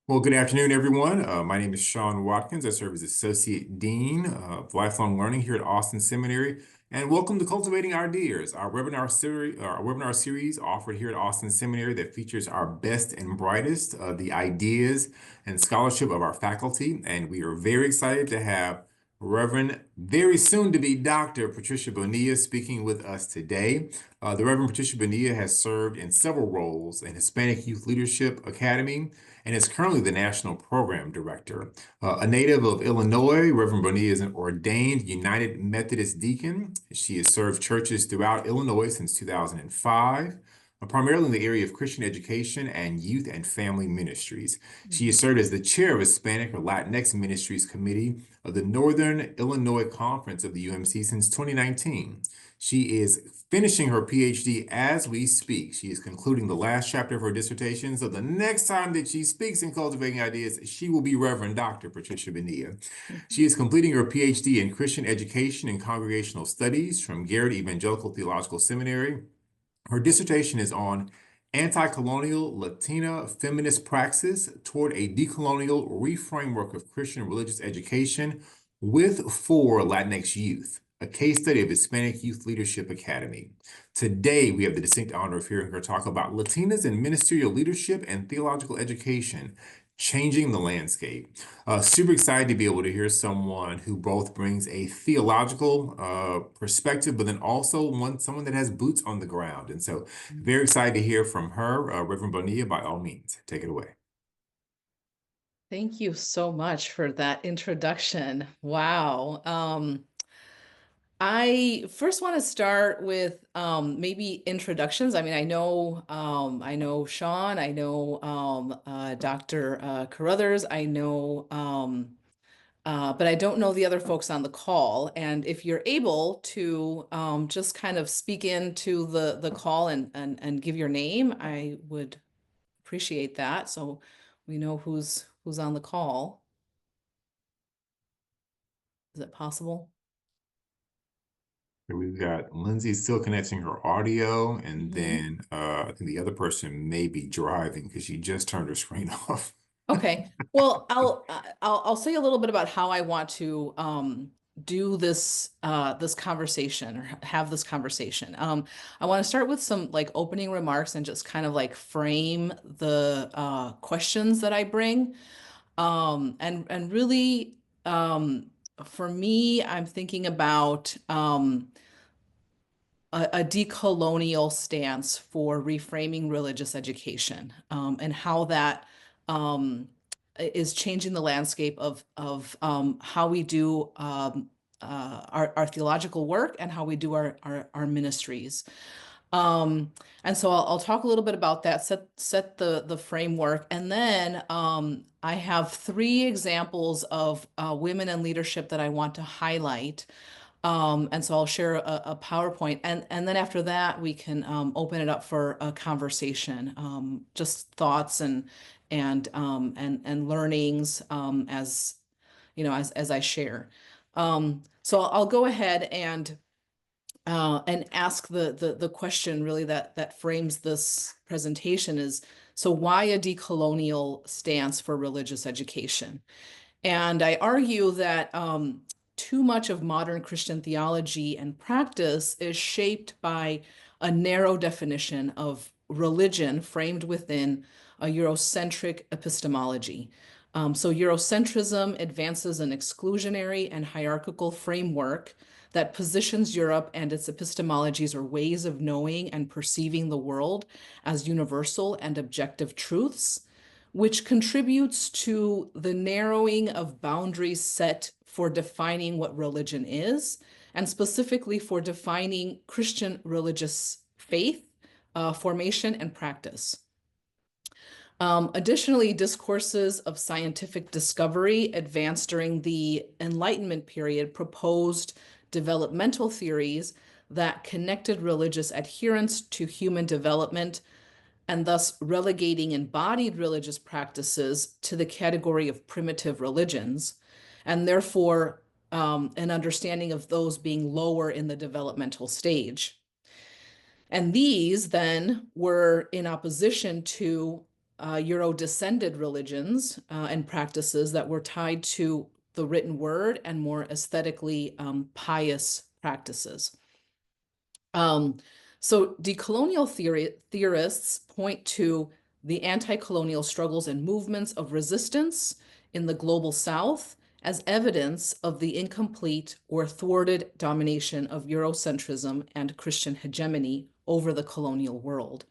Well, good afternoon, everyone. My name is Sean Watkins. I serve as Associate Dean of Lifelong Learning here at Austin Seminary. And welcome to Cultivating Ideas, our webinar series offered here at Austin Seminary that features our best and brightest of the ideas and scholarship of our faculty. And we are very excited to have Reverend, very soon to be Dr. Patricia Bonilla speaking with us today. The Reverend Patricia Bonilla has served in several roles in Hispanic Youth Leadership Academy and is currently the National Program Director. A native of Illinois, Reverend Bonilla is an ordained United Methodist deacon. She has served churches throughout Illinois since 2005. Primarily in the area of Christian education and youth and family ministries. She has served as the chair of Hispanic or Latinx Ministries Committee of the Northern Illinois Conference of the UMC since 2019. She is finishing her PhD as we speak. She is concluding the last chapter of her dissertation. So the next time that she speaks in Cultivating Ideas, she will be Reverend Dr. Patricia Bonilla. She is completing her PhD in Christian Education and Congregational Studies from Garrett Evangelical Theological Seminary. Her dissertation is on anti-colonial Latina feminist praxis toward a decolonial reframework of Christian religious education for Latinx youth, a case study of Hispanic Youth Leadership Academy. Today, we have the distinct honor of hearing her talk about Latinas in ministerial leadership and theological education, changing the landscape. Super excited to be able to hear someone who both brings a theological perspective, but then also someone that has boots on the ground. And so very excited to hear from her. Reverend Bonilla, by all means, take it away. Thank you so much for that introduction. Wow. I first want to start with maybe introductions. I mean, I know Sean, I know Dr. Carruthers, I know, but I don't know the other folks on the call. And if you're able to just kind of speak into the call and give your name, I would appreciate that. So we know who's on the call. Is it possible? So we've got Lindsay still connecting her audio, and Mhm. then I think the other person may be driving because she just turned her screen off. Okay. Well, I'll say a little bit about how I want to do this conversation or have this conversation. I want to start with some like opening remarks and just kind of like frame the questions that I bring. And really for me, I'm thinking about a decolonial stance for reframing religious education, and how that is changing the landscape of how we do our theological work and how we do our ministries. And so I'll talk a little bit about that, set the framework, and then I have three examples of women in leadership that I want to highlight. And so I'll share a PowerPoint, and then after that we can open it up for a conversation, just thoughts and learnings, as you know, as I share. So I'll go ahead and ask the question really that frames this presentation is, so why a decolonial stance for religious education? And I argue that too much of modern Christian theology and practice is shaped by a narrow definition of religion framed within a Eurocentric epistemology. So Eurocentrism advances an exclusionary and hierarchical framework that positions Europe and its epistemologies or ways of knowing and perceiving the world as universal and objective truths, which contributes to the narrowing of boundaries set for defining what religion is, and specifically for defining Christian religious faith, formation, and practice. Additionally, discourses of scientific discovery advanced during the Enlightenment period proposed developmental theories that connected religious adherence to human development, and thus relegating embodied religious practices to the category of primitive religions, and therefore an understanding of those being lower in the developmental stage. And these then were in opposition to Euro-descended religions and practices that were tied to the written word and more aesthetically pious practices. So decolonial theorists point to the anti-colonial struggles and movements of resistance in the global South as evidence of the incomplete or thwarted domination of Eurocentrism and Christian hegemony over the colonial world.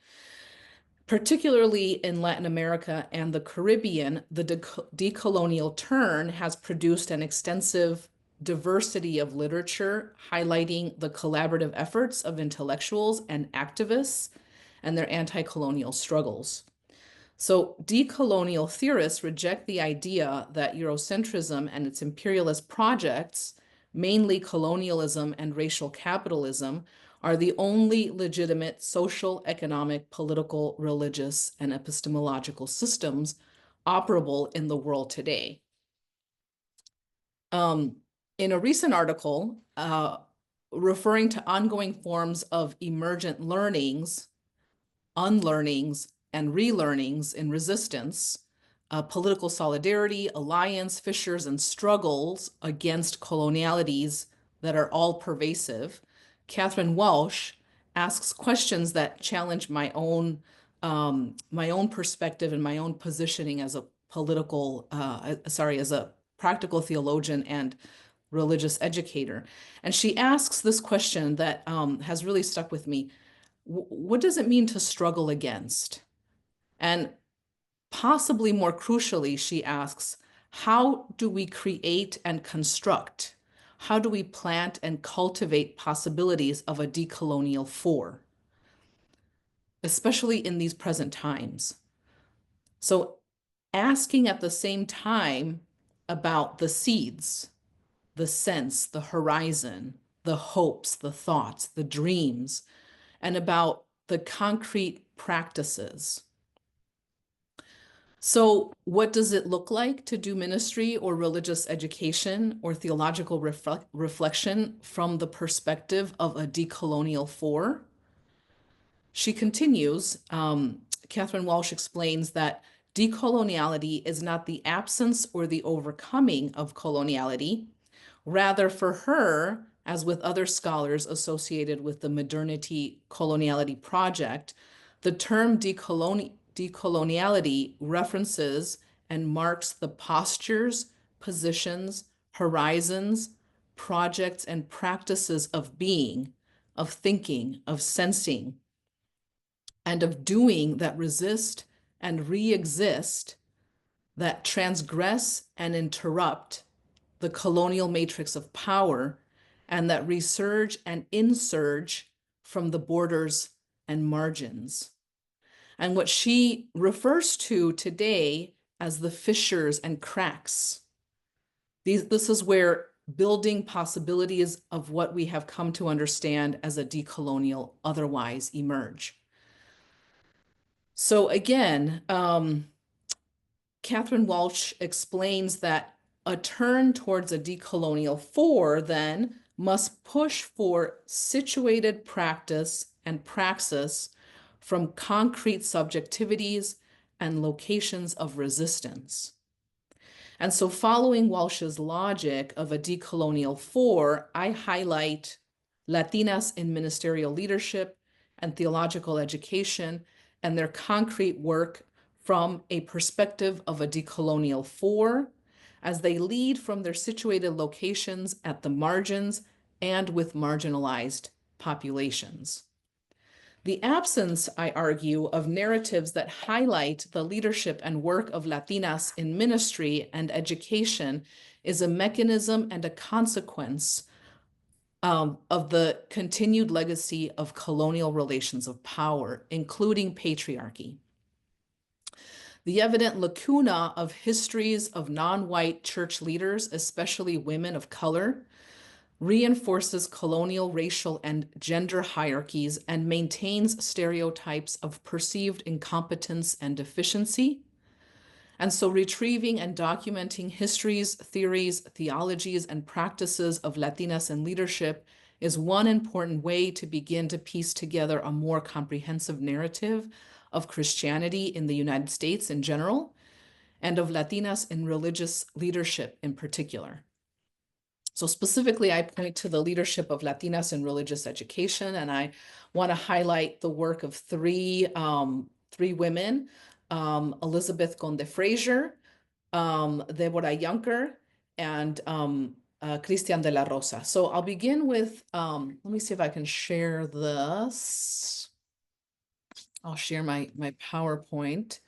Particularly in Latin America and the Caribbean, the decolonial turn has produced an extensive diversity of literature highlighting the collaborative efforts of intellectuals and activists and their anti-colonial struggles. So decolonial theorists reject the idea that Eurocentrism and its imperialist projects, mainly colonialism and racial capitalism, are the only legitimate social, economic, political, religious, and epistemological systems operable in the world today. In a recent article, referring to ongoing forms of emergent learnings, unlearnings, and relearnings in resistance, political solidarity, alliance, fissures, and struggles against colonialities that are all pervasive, Catherine Walsh asks questions that challenge my own perspective and my own positioning as a as a practical theologian and religious educator. And she asks this question that has really stuck with me. What does it mean to struggle against? And possibly more crucially, she asks, how do we create and construct? How do we plant and cultivate possibilities of a decolonial for, especially in these present times? So asking at the same time about the seeds, the sense, the horizon, the hopes, the thoughts, the dreams, and about the concrete practices. So what does it look like to do ministry or religious education or theological reflection from the perspective of a decolonial for? She continues, Catherine Walsh explains that decoloniality is not the absence or the overcoming of coloniality. Rather, for her, as with other scholars associated with the modernity coloniality project, the term decoloniality references and marks the postures, positions, horizons, projects, and practices of being, of thinking, of sensing, and of doing that resist and re-exist, that transgress and interrupt the colonial matrix of power, and that resurge and insurge from the borders and margins. And what she refers to today as the fissures and cracks. This is where building possibilities of what we have come to understand as a decolonial otherwise emerge. So again, Catherine Walsh explains that a turn towards a decolonial for then must push for situated practice and praxis from concrete subjectivities and locations of resistance. And so following Walsh's logic of a decolonial for, I highlight Latinas in ministerial leadership and theological education and their concrete work from a perspective of a decolonial for, as they lead from their situated locations at the margins and with marginalized populations. The absence, I argue, of narratives that highlight the leadership and work of Latinas in ministry and education is a mechanism and a consequence of the continued legacy of colonial relations of power, including patriarchy. The evident lacuna of histories of non-white church leaders, especially women of color, reinforces colonial racial and gender hierarchies and maintains stereotypes of perceived incompetence and deficiency. And so retrieving and documenting histories, theories, theologies, and practices of Latinas in leadership is one important way to begin to piece together a more comprehensive narrative of Christianity in the United States in general, and of Latinas in religious leadership in particular. So specifically, I point to the leadership of Latinas in religious education, and I want to highlight the work of three women, Elizabeth Conde Frazier, Deborah Yunker, and Cristian de la Rosa. So I'll begin with, let me see if I can share this. I'll share my PowerPoint.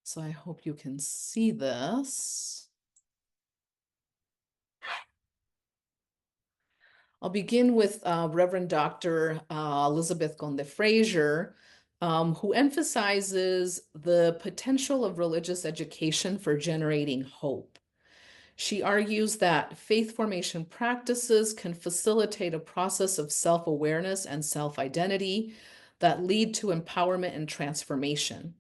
So I hope you can see this. I'll begin with Reverend Dr. Elizabeth Conde Frazier, who emphasizes the potential of religious education for generating hope. She argues that faith formation practices can facilitate a process of self-awareness and self-identity that lead to empowerment and transformation.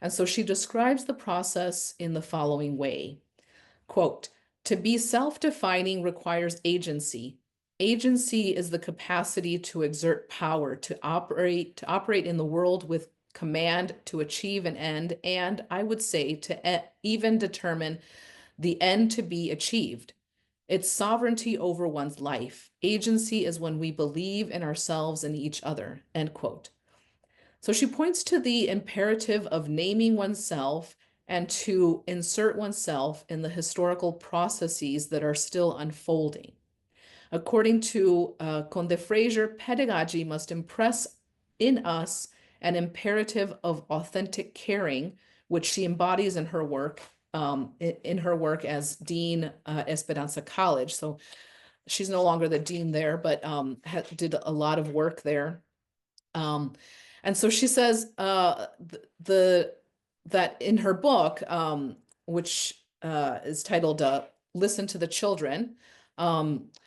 And so she describes the process in the following way. Quote, "To be self-defining requires agency. Agency is the capacity to exert power, to operate in the world with command to achieve an end, and I would say to even determine the end to be achieved. It's sovereignty over one's life. Agency is when we believe in ourselves and each other," end quote. So she points to the imperative of naming oneself and to insert oneself in the historical processes that are still unfolding. According to Conde Frazier, pedagogy must impress in us an imperative of authentic caring, which she embodies in her work as Dean Esperanza College. So she's no longer the dean there, but did a lot of work there. And so she says that in her book, which is titled "Listen to the Children,"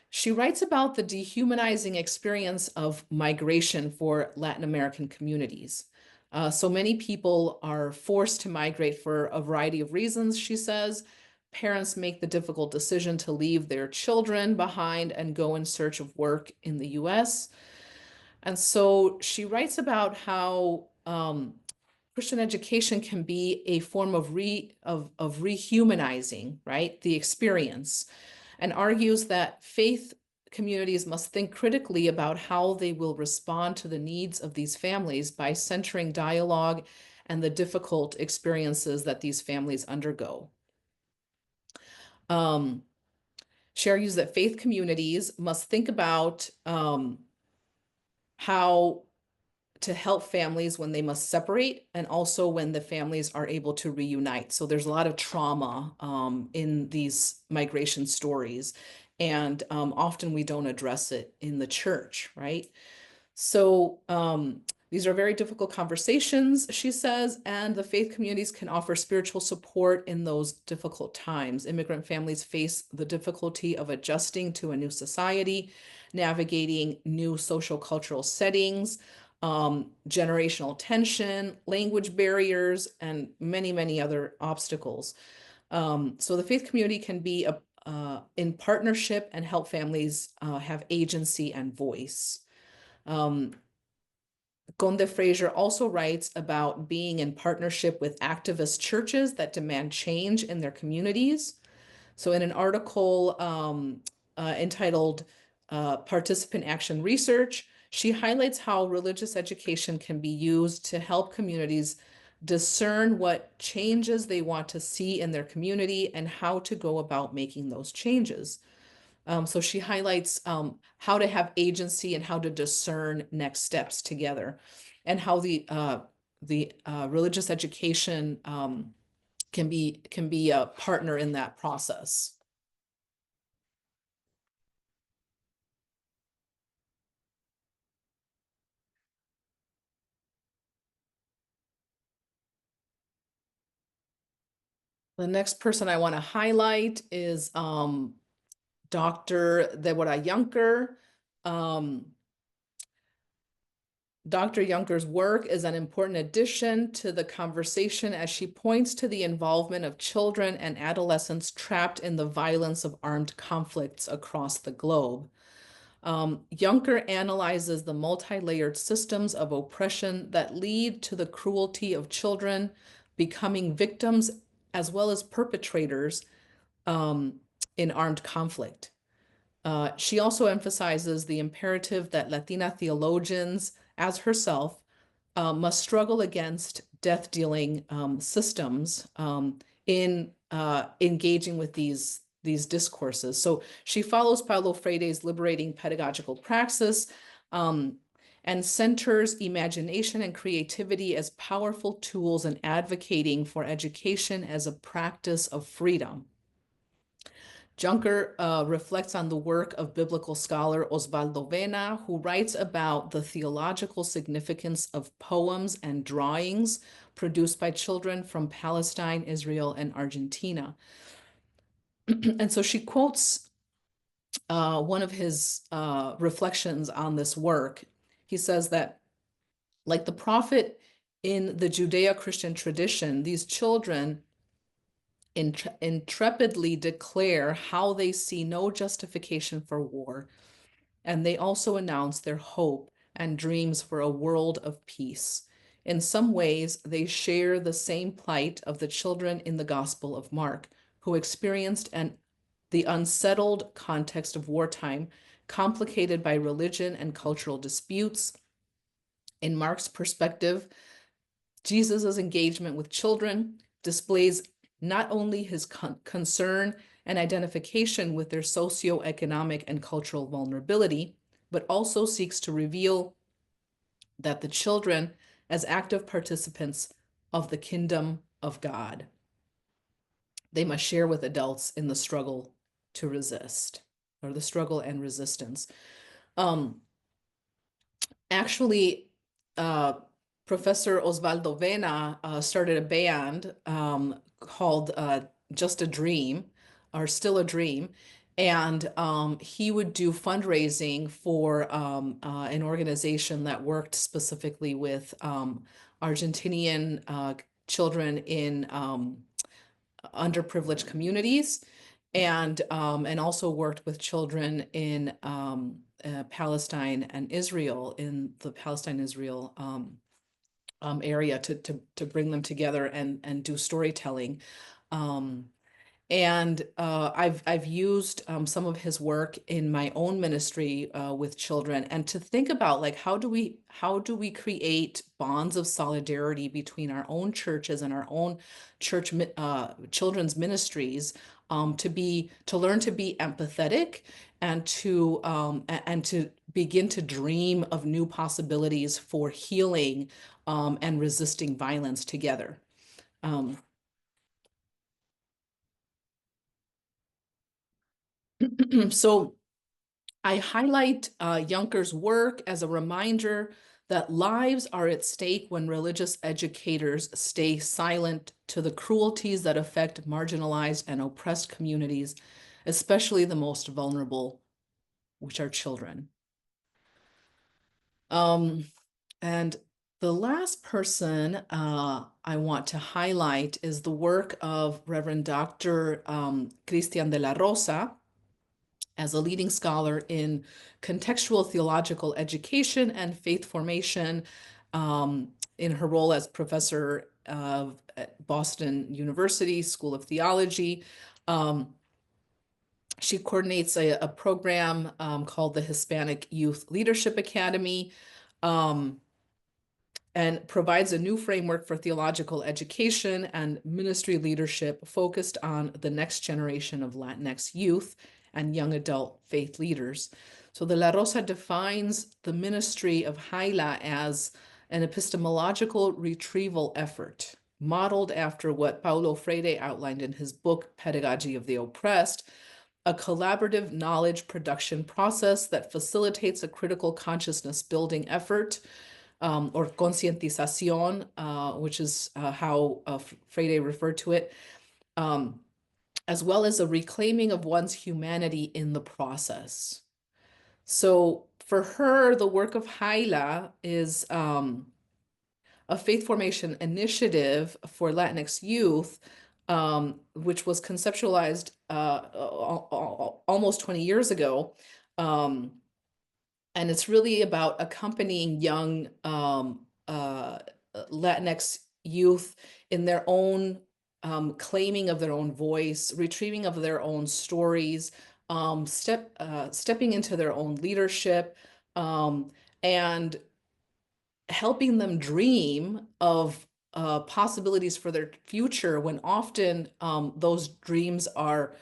she writes about the dehumanizing experience of migration for Latin American communities. So many people are forced to migrate for a variety of reasons, she says. Parents make the difficult decision to leave their children behind and go in search of work in the US. And so she writes about how Christian education can be a form of rehumanizing, right, the experience, and argues that faith communities must think critically about how they will respond to the needs of these families by centering dialogue and the difficult experiences that these families undergo. She argues that faith communities must think about how to help families when they must separate and also when the families are able to reunite. So there's a lot of trauma in these migration stories, and often we don't address it in the church, right? So these are very difficult conversations, she says, and the faith communities can offer spiritual support in those difficult times. Immigrant families face the difficulty of adjusting to a new society, navigating new social cultural settings, generational tension, language barriers, and many, many other obstacles. So the faith community can be in partnership and help families have agency and voice. Conde Frazier also writes about being in partnership with activist churches that demand change in their communities. So in an article entitled Participant Action Research, she highlights how religious education can be used to help communities discern what changes they want to see in their community and how to go about making those changes. So she highlights how to have agency and how to discern next steps together, and how the religious education can be a partner in that process. The next person I want to highlight is Dr. Deborah Yunker. Dr. Yunker's work is an important addition to the conversation as she points to the involvement of children and adolescents trapped in the violence of armed conflicts across the globe. Juncker analyzes the multi-layered systems of oppression that lead to the cruelty of children becoming victims as well as perpetrators um, in armed conflict. She also emphasizes the imperative that Latina theologians, as herself, must struggle against death-dealing systems in engaging with these discourses. So she follows Paulo Freire's liberating pedagogical praxis and centers imagination and creativity as powerful tools in advocating for education as a practice of freedom. Juncker reflects on the work of biblical scholar Osvaldo Vena, who writes about the theological significance of poems and drawings produced by children from Palestine, Israel, and Argentina. And so she quotes one of his reflections on this work. He says that, like the prophet in the Judeo-Christian tradition, these children intrepidly declare how they see no justification for war, and they also announce their hope and dreams for a world of peace. In some ways, they share the same plight of the children in the Gospel of Mark, who experienced the unsettled context of wartime, complicated by religion and cultural disputes. In Mark's perspective, Jesus' engagement with children displays not only his concern and identification with their socioeconomic and cultural vulnerability, but also seeks to reveal that the children as active participants of the kingdom of God. They must share with adults in the struggle to resist, or the struggle and resistance. Actually, Professor Osvaldo Vena started a band called Just a Dream, or Still a Dream, and he would do fundraising for an organization that worked specifically with Argentinian children in underprivileged communities, and also worked with children in Palestine and Israel, in the Palestine-Israel area, to bring them together and do storytelling. And I've used some of his work in my own ministry with children, and to think about, like, how do we create bonds of solidarity between our own churches and our own church children's ministries, to learn to be empathetic and to begin to dream of new possibilities for healing and resisting violence together. So I highlight Juncker's work as a reminder that lives are at stake when religious educators stay silent to the cruelties that affect marginalized and oppressed communities, especially the most vulnerable, which are children. And the last person I want to highlight is the work of Reverend Dr. Cristian de la Rosa, as a leading scholar in contextual theological education and faith formation, in her role as professor at Boston University School of Theology. She coordinates a program called the Hispanic Youth Leadership Academy, and provides a new framework for theological education and ministry leadership focused on the next generation of Latinx youth and young adult faith leaders. So the La Rosa defines the ministry of Haila as an epistemological retrieval effort, modeled after what Paulo Freire outlined in his book, Pedagogy of the Oppressed, a collaborative knowledge production process that facilitates a critical consciousness building effort, or concientización, which is how Freire referred to it, as well as a reclaiming of one's humanity in the process. So for her, the work of Haila is a faith formation initiative for Latinx youth, which was conceptualized almost 20 years ago, And it's really about accompanying young Latinx youth in their own claiming of their own voice, retrieving of their own stories, stepping into their own leadership, and helping them dream of possibilities for their future when often those dreams are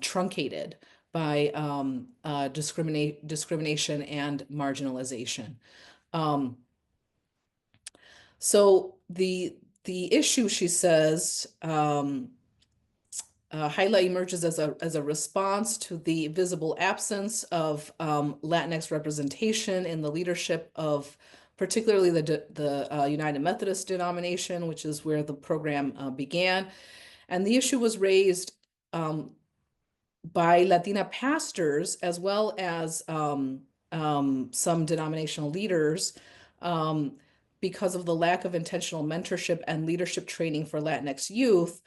truncated by discrimination and marginalization. Um, so the issue, she says, highlight emerges as a response to the visible absence of Latinx representation in the leadership of particularly the United Methodist denomination, which is where the program began. And the issue was raised by Latina pastors as well as some denominational leaders because of the lack of intentional mentorship and leadership training for Latinx youth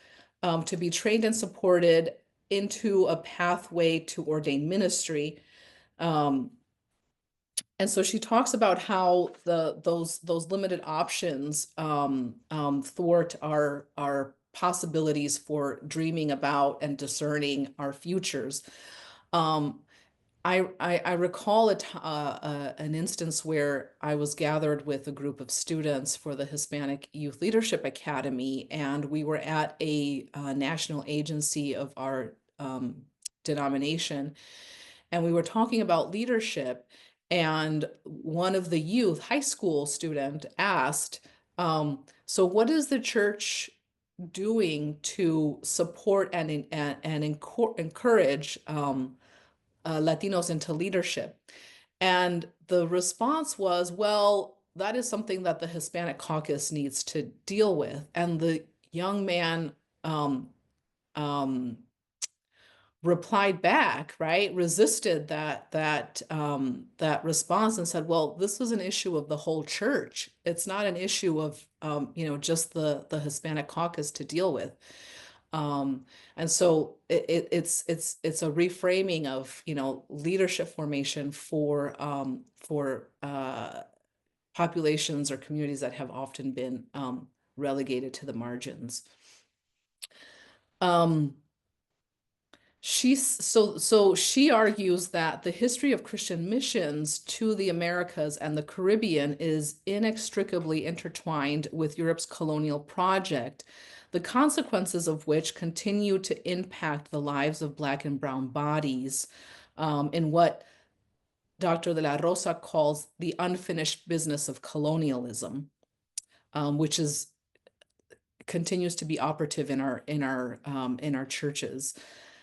to be trained and supported into a pathway to ordained ministry. And so she talks about how those limited options thwart our possibilities for dreaming about and discerning our futures. I recall an instance where I was gathered with a group of students for the Hispanic Youth Leadership Academy, and we were at a national agency of our denomination, and we were talking about leadership. And one of the youth, high school student, asked, "So, what is the church doing to support and encourage Latinos into leadership?" And the response was, "Well, that is something that the Hispanic caucus needs to deal with." And the young man um, replied back, right, resisted that response and said, "Well, this is an issue of the whole church. It's not an issue of just the Hispanic caucus to deal with." And so it's a reframing of leadership formation for populations or communities that have often been relegated to the margins. She argues that the history of Christian missions to the Americas and the Caribbean is inextricably intertwined with Europe's colonial project, the consequences of which continue to impact the lives of Black and Brown bodies in what Dr. de la Rosa calls the unfinished business of colonialism, which continues to be operative in our churches.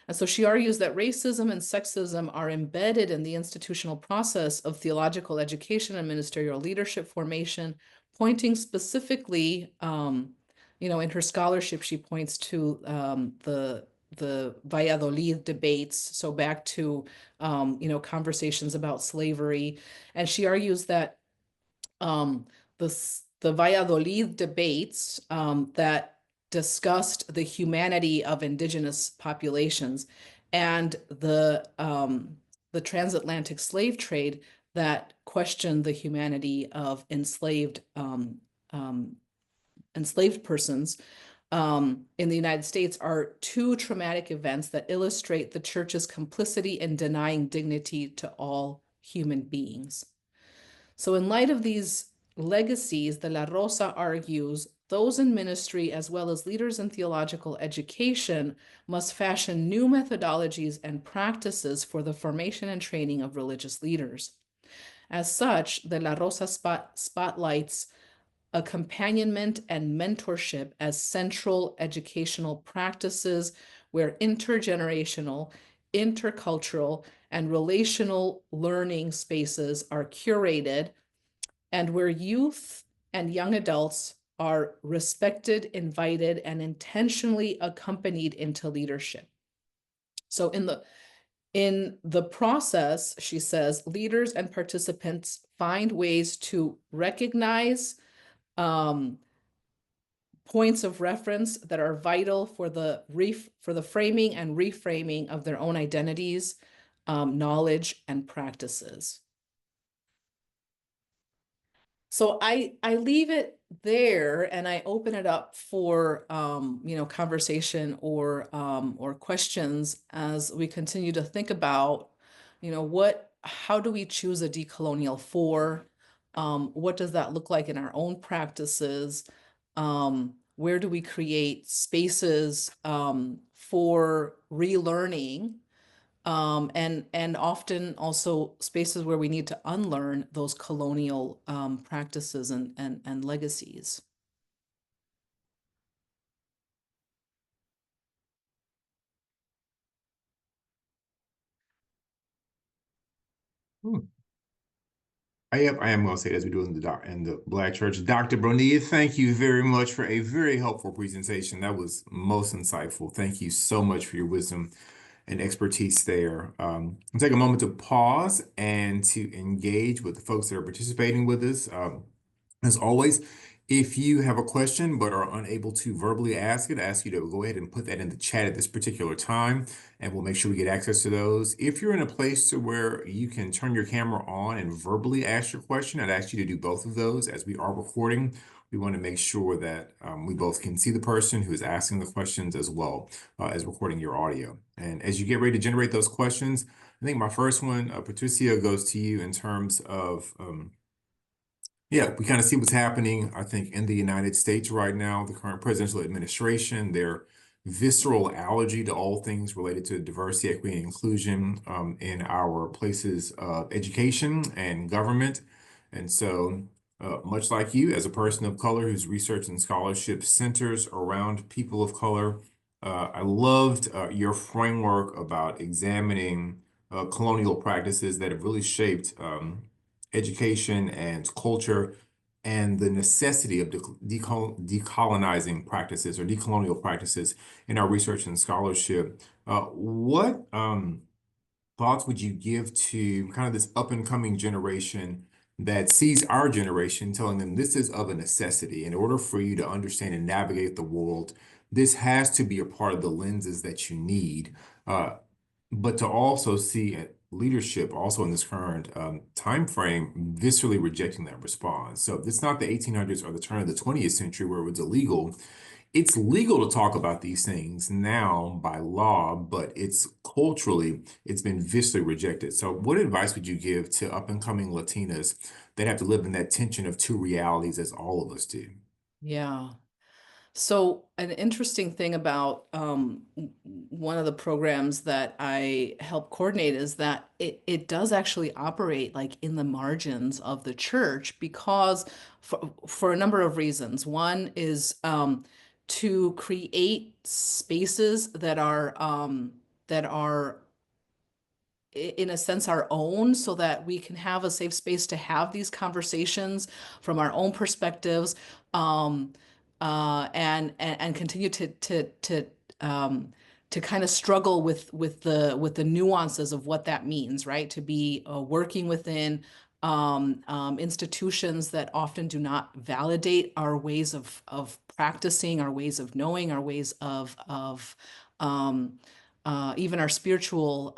And so she argues that racism and sexism are embedded in the institutional process of theological education and ministerial leadership formation, pointing specifically, in her scholarship, she points to the Valladolid debates, so back to, conversations about slavery. And she argues that the Valladolid debates that discussed the humanity of indigenous populations and the transatlantic slave trade that questioned the humanity of enslaved persons in the United States are two traumatic events that illustrate the church's complicity in denying dignity to all human beings. So in light of these legacies, De La Rosa argues those in ministry as well as leaders in theological education must fashion new methodologies and practices for the formation and training of religious leaders. As such, De La Rosa spotlights accompaniment and mentorship as central educational practices where intergenerational, intercultural, and relational learning spaces are curated and where youth and young adults are respected, invited, and intentionally accompanied into leadership. So in the process, she says, leaders and participants find ways to recognize points of reference that are vital for the framing and reframing of their own identities, knowledge, and practices. So I leave it there and I open it up for conversation or questions as we continue to think about, how do we choose a decolonial for? What does that look like in our own practices? Where do we create spaces for relearning? And often also spaces where we need to unlearn those colonial practices and legacies. Hmm. I am going to say, as we do in the Black Church, Dr. Bonilla, thank you very much for a very helpful presentation. That was most insightful. Thank you so much for your wisdom and expertise there. I'll take a moment to pause and to engage with the folks that are participating with us. As always, if you have a question but are unable to verbally ask it, I ask you to go ahead and put that in the chat at this particular time, and we'll make sure we get access to those. If you're in a place to where you can turn your camera on and verbally ask your question, I'd ask you to do both of those as we are recording. We want to make sure that we both can see the person who is asking the questions as well as recording your audio. And as you get ready to generate those questions, I think my first one, Patricia, goes to you in terms of yeah, we kind of see what's happening, I think, in the United States right now, the current presidential administration, their visceral allergy to all things related to diversity, equity, and inclusion in our places of education and government. And so, much like you, as a person of color whose research and scholarship centers around people of color, I loved your framework about examining colonial practices that have really shaped education and culture and the necessity of decolonizing practices or decolonial practices in our research and scholarship. What thoughts would you give to kind of this up and coming generation that sees our generation, telling them this is of a necessity? In order for you to understand and navigate the world, this has to be a part of the lenses that you need. Uh, but to also see leadership also in this current time frame viscerally rejecting that response. So it's not the 1800s or the turn of the 20th century where it was illegal. It's legal to talk about these things now by law, but it's been viscerally rejected. So what advice would you give to up and coming Latinas that have to live in that tension of two realities as all of us do? Yeah. So an interesting thing about one of the programs that I help coordinate is that it does actually operate like in the margins of the church because for a number of reasons. One is to create spaces that are in a sense our own so that we can have a safe space to have these conversations from our own perspectives um, and continue to kind of struggle with the nuances of what that means, right? To be working within institutions that often do not validate our ways of practicing, our ways of knowing, our ways of um, even our spiritual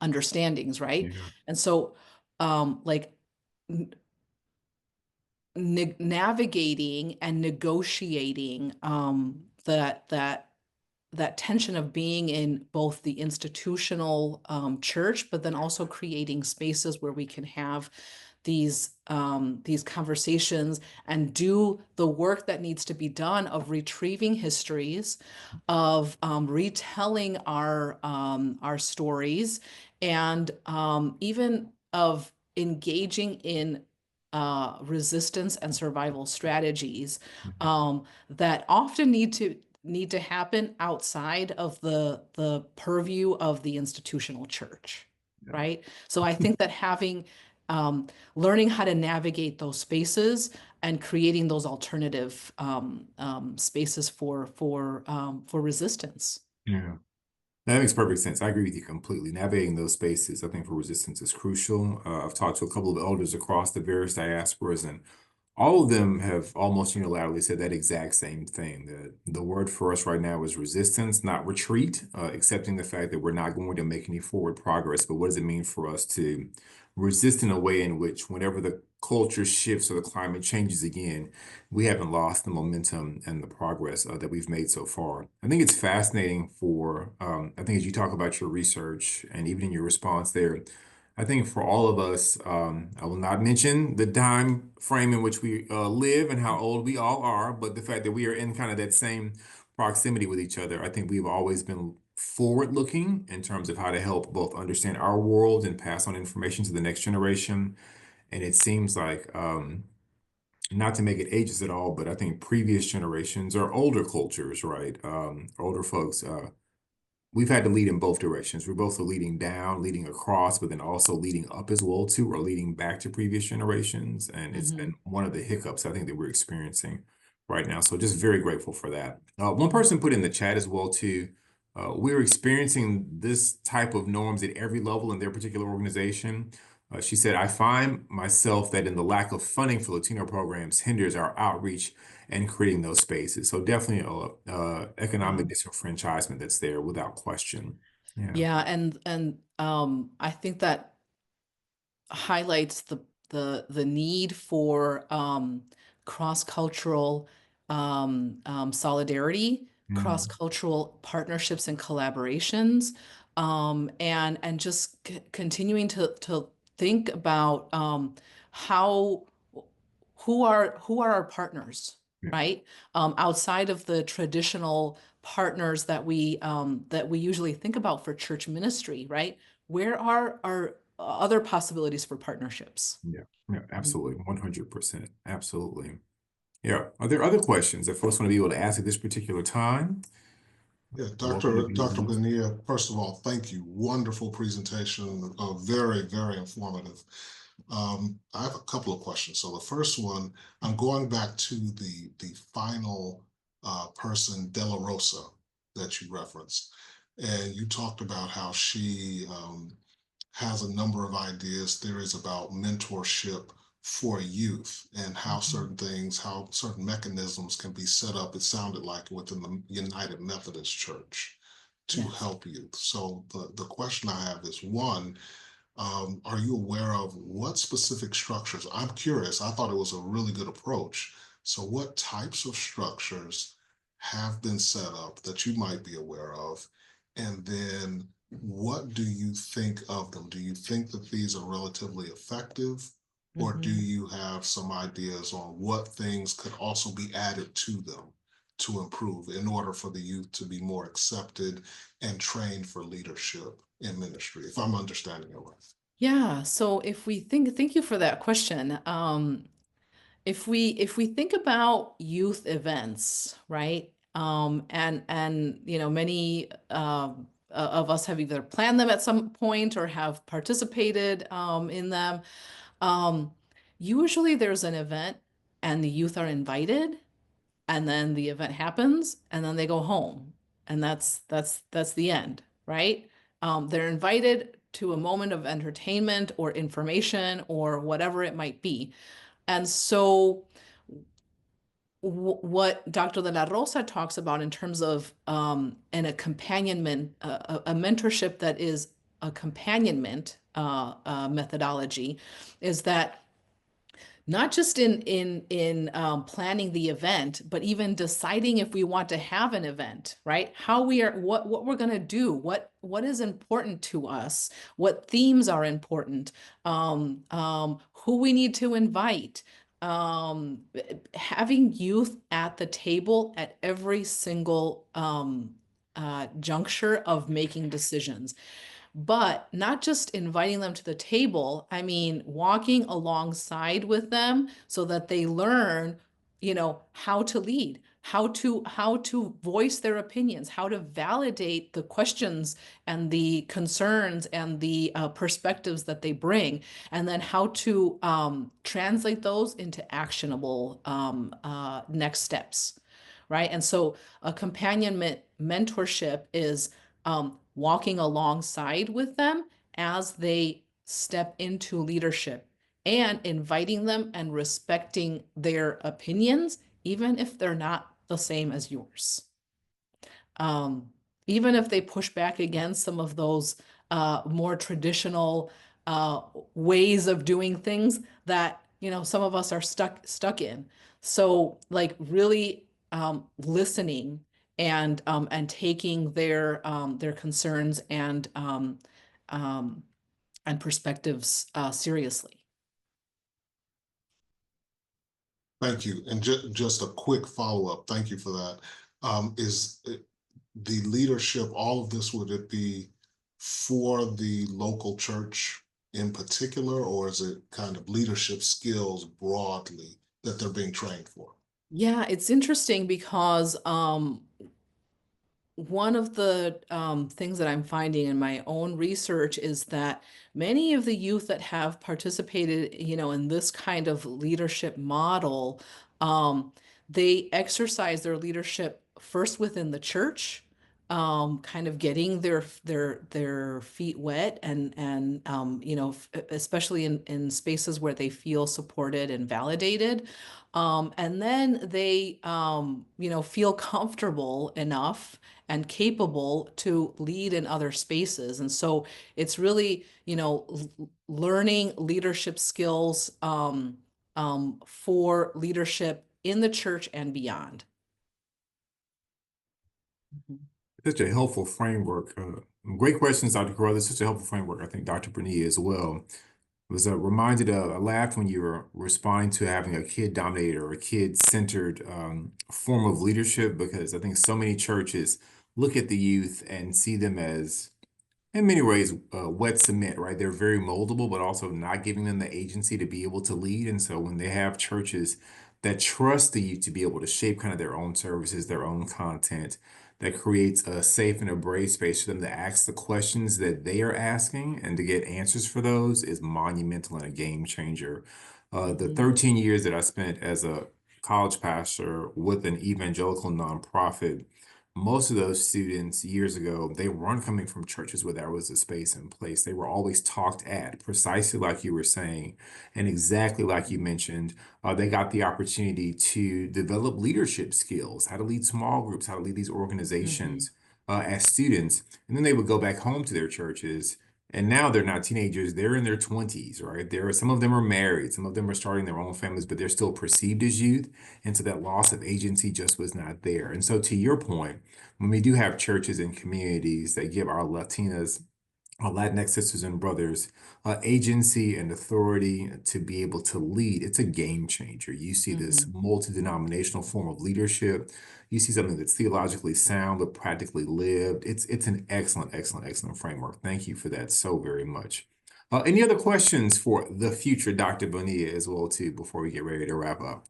understandings, right? Yeah. And so, like navigating and negotiating that tension of being in both the institutional church, but then also creating spaces where we can have these conversations and do the work that needs to be done of retrieving histories, of retelling our stories, and even of engaging in resistance and survival strategies Mhm. that often need to happen outside of the purview of the institutional church, Yeah. right? So I think that having learning how to navigate those spaces and creating those alternative spaces for resistance. Yeah. That makes perfect sense. I agree with you completely. Navigating those spaces, I think, for resistance is crucial. I've talked to a couple of elders across the various diasporas, and all of them have almost unilaterally said that exact same thing. That the word for us right now is resistance, not retreat, accepting the fact that we're not going to make any forward progress. But what does it mean for us to resistant a way in which whenever the culture shifts or the climate changes again, we haven't lost the momentum and the progress that we've made so far. I think it's fascinating I think as you talk about your research and even in your response there, I think for all of us, I will not mention the time frame in which we live and how old we all are, but the fact that we are in kind of that same proximity with each other. I think we've always been forward looking in terms of how to help both understand our world and pass on information to the next generation. And it seems like, not to make it ageist at all, but I think previous generations or older cultures, right? Older folks, we've had to lead in both directions. We're both leading down, leading across, but then also leading up as well too, or leading back to previous generations. And it's been Mhm. one of the hiccups I think that we're experiencing right now. So just very grateful for that. One person put in the chat as well too. We're experiencing this type of norms at every level in their particular organization. She said, I find myself that in the lack of funding for Latino programs hinders our outreach and creating those spaces. So definitely economic Yeah. disenfranchisement that's there without question. Yeah. Yeah, and I think that highlights the need for cross-cultural solidarity, Mm, cross-cultural partnerships and collaborations, and just continuing to think about how who are our partners, yeah. right? Outside of the traditional partners that we usually think about for church ministry, right? Where are our other possibilities for partnerships? Yeah. Yeah. Mhm. Absolutely. 100%. Absolutely. Yeah. Are there other questions that folks want to be able to ask at this particular time? Yeah, Welcome to be Dr. used. Bonilla, first of all, thank you. Wonderful presentation, very, very informative. I have a couple of questions. So the first one, I'm going back to the final person, Della Rosa, that you referenced. And you talked about how she has a number of ideas, theories about mentorship for youth and how Mhm. certain things, how certain mechanisms can be set up, it sounded like within the United Methodist Church to Yes. help youth. So the question I have is one, are you aware of what specific structures? I'm curious. I thought it was a really good approach. So, what types of structures have been set up that you might be aware of? And then, what do you think of them? Do you think that these are relatively effective? Or do Mhm. you have some ideas on what things could also be added to them to improve in order for the youth to be more accepted and trained for leadership in ministry, if I'm understanding it right? Yeah, so if we think, thank you for that question. If we think about youth events, right? And many of us have either planned them at some point or have participated in them. Um, Usually there's an event and the youth are invited, and then the event happens, and then they go home, and that's the end, right? They're invited to a moment of entertainment or information or whatever it might be. And so what Dr. De La Rosa talks about in terms of an accompaniment, a mentorship that is a companionment methodology, is that not just in planning the event, but even deciding if we want to have an event, right? How we are, what we're going to do, what is important to us, what themes are important, who we need to invite, having youth at the table at every single juncture of making decisions, but not just inviting them to the table. I mean, walking alongside with them so that they learn, how to lead, how to voice their opinions, how to validate the questions and the concerns and the perspectives that they bring, and then how to translate those into actionable next steps, right? And so a companionment mentorship is walking alongside with them as they step into leadership and inviting them and respecting their opinions, even if they're not the same as yours. Um, Even if they push back against some of those more traditional ways of doing things that, some of us are stuck in. So like really listening and taking their concerns um, and perspectives seriously. Thank you. And just a quick follow-up. Thank you for that. Is the leadership, all of this, would it be for the local church in particular, or is it kind of leadership skills broadly that they're being trained for? Yeah, it's interesting because one of the things that I'm finding in my own research is that many of the youth that have participated, in this kind of leadership model, um, they exercise their leadership first within the church, kind of getting their feet wet and especially in spaces where they feel supported and validated. And then they, feel comfortable enough and capable to lead in other spaces. And so it's really, learning leadership skills for leadership in the church and beyond. Mhm. Such a helpful framework. Great questions, Dr. Carruthers. Such a helpful framework. I think Dr. Bonilla as well. Was reminded of, I laughed when you were responding to having a kid-dominated or a kid-centered form of leadership, because I think so many churches look at the youth and see them as, in many ways, wet cement, right? They're very moldable, but also not giving them the agency to be able to lead. And so when they have churches that trust the youth to be able to shape kind of their own services, their own content, that creates a safe and a brave space for them to ask the questions that they are asking and to get answers for those is monumental and a game changer. The Mhm. 13 years that I spent as a college pastor with an evangelical nonprofit, most of those students years ago, they weren't coming from churches where there was a space in place. They were always talked at, precisely like you were saying, and exactly like you mentioned. They got the opportunity to develop leadership skills, how to lead small groups, how to lead these Mhm. organizations as students. And then they would go back home to their churches. And now they're not teenagers, they're in their 20s, right? Some of them are married, some of them are starting their own families, but they're still perceived as youth. And so that loss of agency just was not there. And so to your point, when we do have churches and communities that give our Latinas, our Latinx sisters and brothers, agency and authority to be able to lead, it's a game changer. You see this Mhm. multi-denominational form of leadership. You see something that's theologically sound but practically lived. It's an excellent, excellent, excellent framework. Thank you for that so very much. Any other questions for the future Dr. Bonilla as well too before we get ready to wrap up?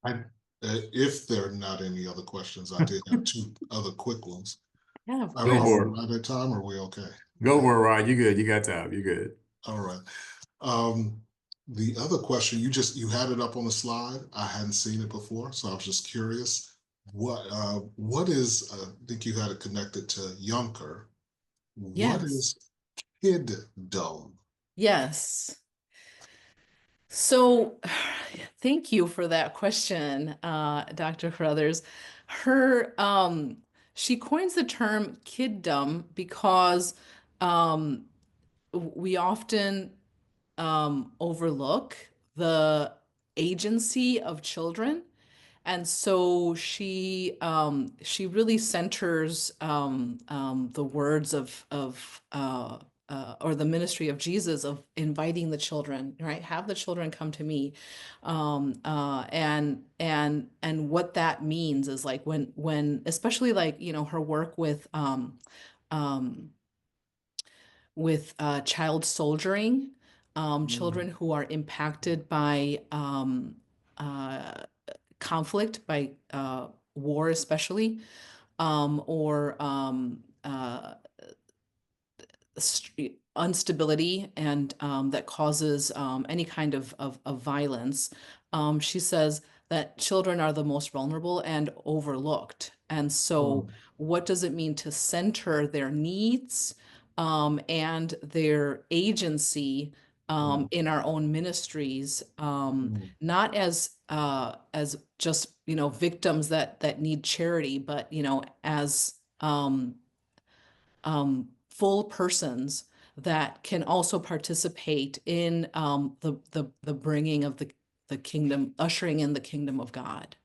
I, if there are not any other questions, I did have two other quick ones. Yeah, of Go course. Are we for it. right at time, or are we okay? Go for it, Rod. You good. You got time. You good. All right. Um, the other question, you had it up on the slide. I hadn't seen it before, so I was just curious. What is, I think you had it connected to Juncker. What Yes. is kiddom? Yes. So, thank you for that question, Dr. Carruthers. She coins the term kiddom because um, we often overlook the agency of children. And so she really centers the words of or the ministry of Jesus of inviting the children, right? Have the children come to me, and what that means is like when especially like her work um, with child soldiering, Mm, children who are impacted by uh, conflict, by war, especially, or instability, and that causes any kind of violence. She says that children are the most vulnerable and overlooked. And so, mm, what does it mean to center their needs and their agency mm, in our own ministries, mm, not as just victims that need charity, but as full persons that can also participate in the bringing of the kingdom, ushering in the kingdom of God.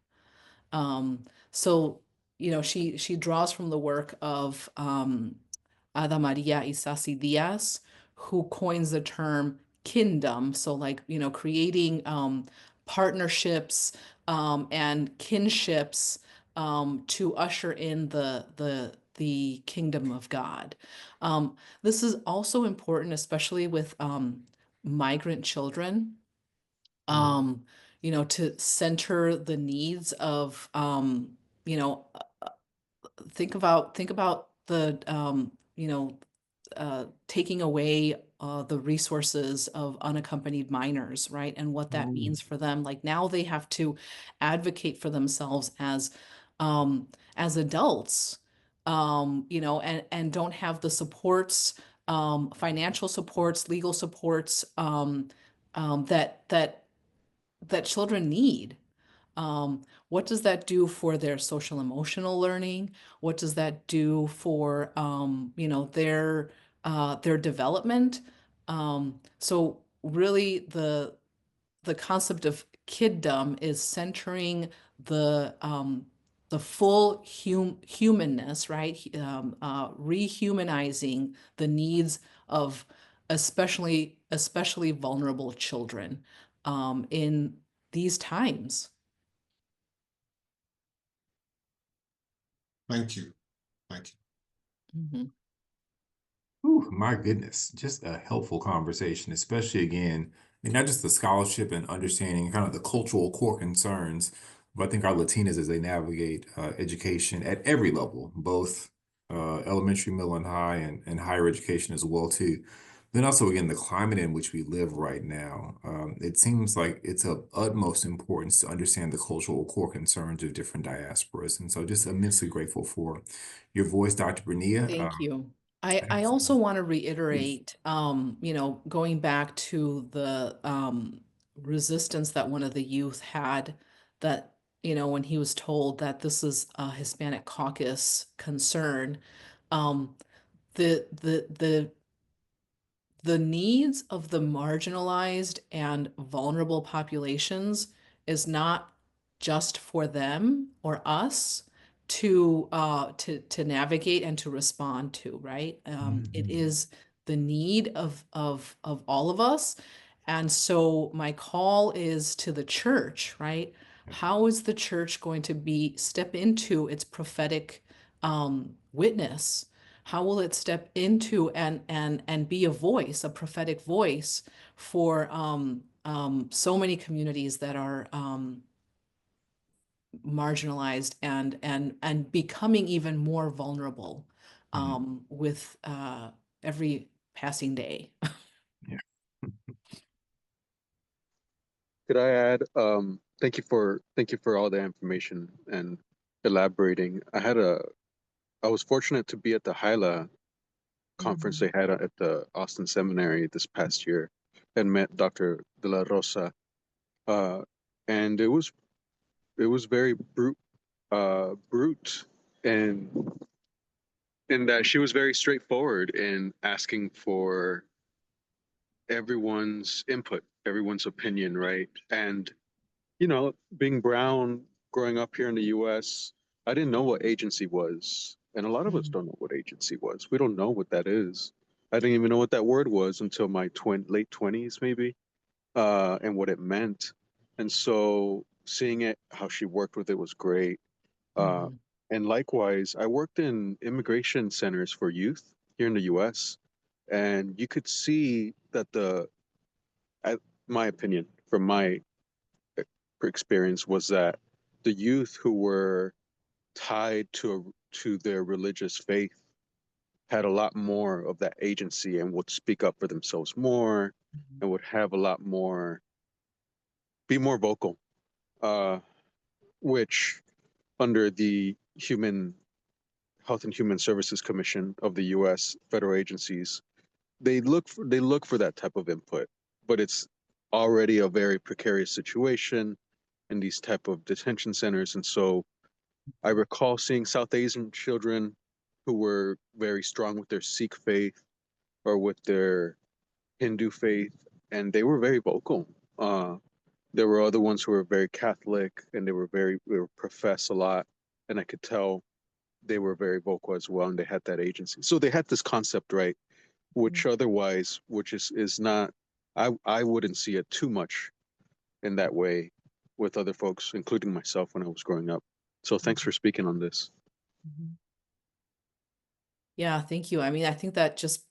So, she draws from the work of Ada Maria Isasi Diaz, who coins the term kingdom. So, like, creating partnerships and kinships to usher in the kingdom of God. This is also important, especially with migrant children, um, to center the needs of, you know, think about the, taking away the resources of unaccompanied minors, right? And what that Mm, means for them. Like, now they have to advocate for themselves as adults, and don't have the supports, financial supports, legal supports, that children need. What does that do for their social emotional learning? What does that do for their development? So really, the concept of kiddom is centering the full humanness, right? Rehumanizing the needs of especially vulnerable children in these times. thank you. Thank you. Mhm. Ooh, my goodness, just a helpful conversation, especially again, and not just the scholarship and understanding kind of the cultural core concerns, but I think our Latinas as they navigate education at every level, both elementary, middle, and high, and higher education as well too. Then also again, the climate in which we live right now. It seems like it's of utmost importance to understand the cultural core concerns of different diasporas, and so just immensely grateful for your voice, Dr. Bonilla. Thank you. I also want to reiterate, going back to the resistance that one of the youth had, that, when he was told that this is a Hispanic caucus concern, um, the needs of the marginalized and vulnerable populations is not just for them or us to navigate and to respond to, right? It Mhm. is the need of all of us. And so my call is to the church, right? How is the church going to step into its prophetic witness? How will it step into and be a voice, a prophetic voice for so many communities that are marginalized and becoming even more vulnerable Mhm. with every passing day? Yeah. Could I add, thank you for all the information and elaborating. I was fortunate to be at the HYLA conference Mhm. they had at the Austin Seminary this past year and met Dr. De La Rosa. Uh, and it was very brute and in that she was very straightforward in asking for everyone's input, everyone's opinion, right? And being brown, growing up here in the US, I didn't know what agency was. And a lot of us Mhm. don't know what agency was. We don't know what that is. I didn't even know what that word was until my late 20s, maybe, and what it meant. And so seeing it, how she worked with it was great. Uh, Mhm. and likewise, I worked in immigration centers for youth here in the US. And you could see that my opinion, from my experience was that the youth who were tied to their religious faith had a lot more of that agency and would speak up for themselves more and would have a lot more be more vocal, uh, which under the Human Health and Human Services Commission of the U.S. federal agencies, they look for that type of input, but it's already a very precarious situation in these type of detention centers, and so I recall seeing South Asian children who were very strong with their Sikh faith or with their Hindu faith, and they were very vocal. There were other ones who were very Catholic, and they were profess a lot, and I could tell they were very vocal as well, and they had that agency. So they had this concept, right, which otherwise, which is not, I wouldn't see it too much in that way with other folks, including myself when I was growing up. So thanks for speaking on this. Yeah, thank you. I mean, I think that just,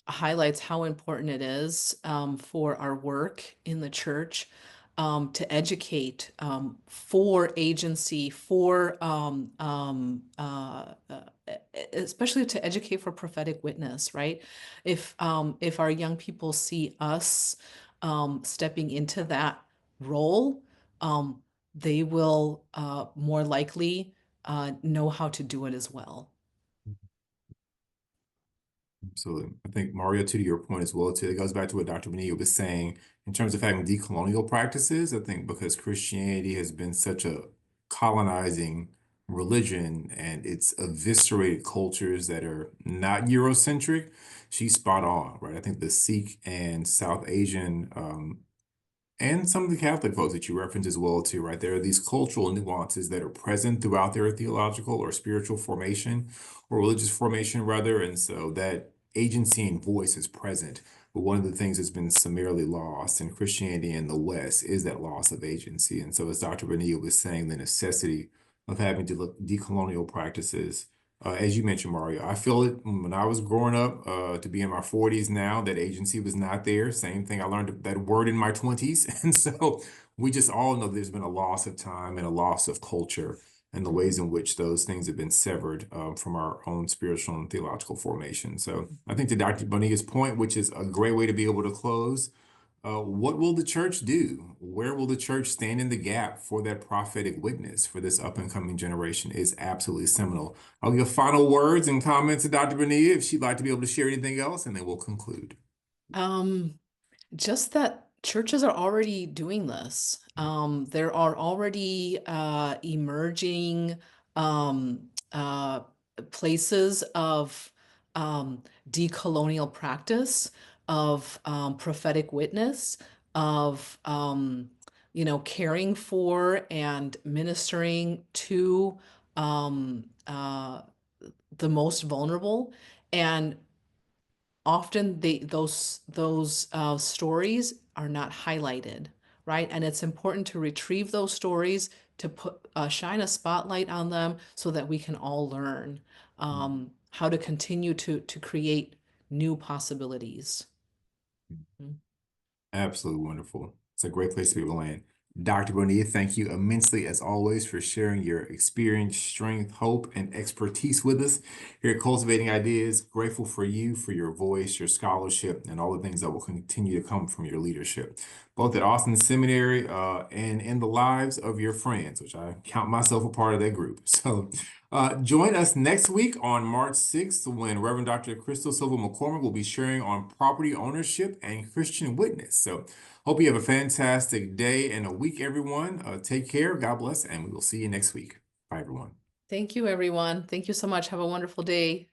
highlights how important it is for our work in the church to educate for agency, especially to educate for prophetic witness, right? If our young people see us stepping into that role, they will more likely know how to do it as well. Absolutely. I think, Mario, to your point as well, too, it goes back to what Dr. Bonilla was saying in terms of having decolonial practices. I think because Christianity has been such a colonizing religion and it's eviscerated cultures that are not Eurocentric, she's spot on, right? I think the Sikh and South Asian and some of the Catholic folks that you referenced as well too, right? There are these cultural nuances that are present throughout their theological or spiritual formation or religious formation rather. And so that agency and voice is present. But one of the things that's been summarily lost in Christianity in the West is that loss of agency. And so as Dr. Bonilla was saying, the necessity of having to look decolonial practices as you mentioned, Mario, I feel it when I was growing up, to be in my 40s now, that agency was not there. Same thing, I learned that word in my 20s. And so we just all know there's been a loss of time and a loss of culture and the ways in which those things have been severed from our own spiritual and theological formation. So I think to Dr. Bonilla's point, which is a great way to be able to close, what will the church do? Where will the church stand in the gap for that prophetic witness for this up and coming generation is absolutely seminal. I'll give final words and comments to Dr. Bonilla if she'd like to be able to share anything else, and then we'll conclude. Just that churches are already doing this. There are already emerging places of decolonial practice, of prophetic witness, of caring for and ministering to the most vulnerable. And often those stories are not highlighted, right? And it's important to retrieve those stories, to put shine a spotlight on them so that we can all learn how to continue to create new possibilities. Absolutely wonderful. It's a great place to be able to land. Dr. Bonilla, thank you immensely, as always, for sharing your experience, strength, hope, and expertise with us here at Cultivating Ideas. Grateful for you, for your voice, your scholarship, and all the things that will continue to come from your leadership, both at Austin Seminary and in the lives of your friends, which I count myself a part of that group. So join us next week on March 6th when Reverend Dr. Crystal Silva McCormick will be sharing on property ownership and Christian witness. So hope you have a fantastic day and a week, everyone. Take care. God bless, and we will see you next week. Bye, everyone. Thank you, everyone. Thank you so much. Have a wonderful day.